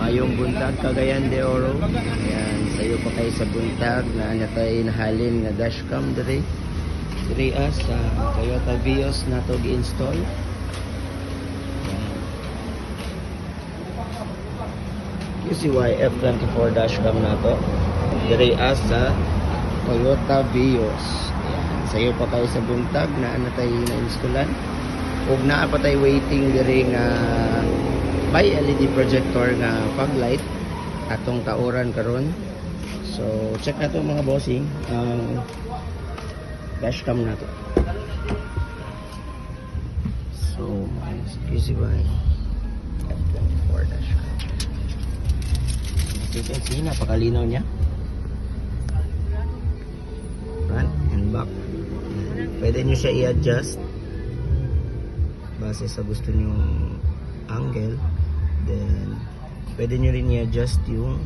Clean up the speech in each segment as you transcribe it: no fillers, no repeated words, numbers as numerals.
Mayong buntag Cagayan de Oro. Ayan, sayo pa kayo sa buntag na natay nahalin nga dashcam dire. Dire sa Toyota Vios nato gi-install. QCY F24 dashcam nato. Dire sa Toyota Vios. Ayan, sayo pa kayo sa buntag na natay na-installan. Ug naa pa tay waiting dire nga by LED projector nga fog light atong kauran karon. So check nato mga bossing ang dashcam nato. So excuse me, F24 dashcam. As you can see, napakalinaw niya. Front and back. Pwede nyo siya i-adjust base sa gusto nyong angle. Then pwede nyo rin i-adjust yung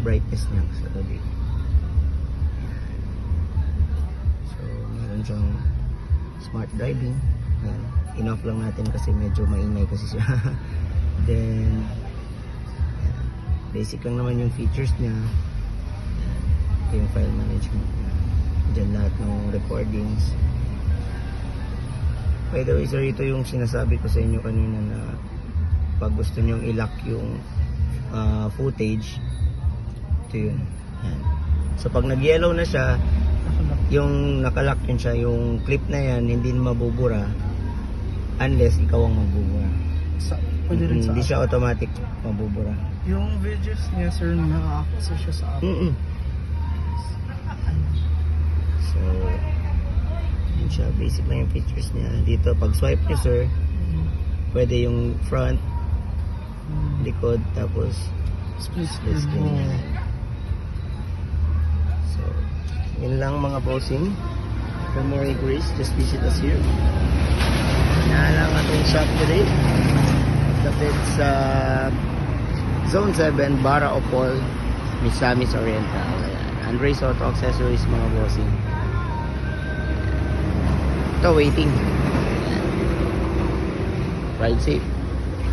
brightness niya sa gabi. So meron siyang smart driving. Enough lang natin kasi medyo maingay kasi siya. Then basic lang naman yung features niya. Ito yung file management niya. Diyan lahat ng recordings. By the way sir, ito yung sinasabi ko sa inyo kanina na pag gusto nyong i-lock yung footage, ito yun. Yan. So pag nag-yellow na siya, yung nakalock yun siya, yung clip na yan hindi mabubura unless ikaw ang magbubura. Pwede rin sa hindi siya automatic mabubura. yung videos niya sir, naka-access siya sa app. So yun siya, basic lang yung features niya. Dito pag swipe niyo sir, pwede yung front, likod, tapos split screen. So yun lang mga bossing. For more inquiries, just visit us here. Naalang atong shop today. Tapos sa Zone 7, Bara Opol, Misamis Oriental. Andres Auto Accessories mga bossing. Ito waiting. Ride safe.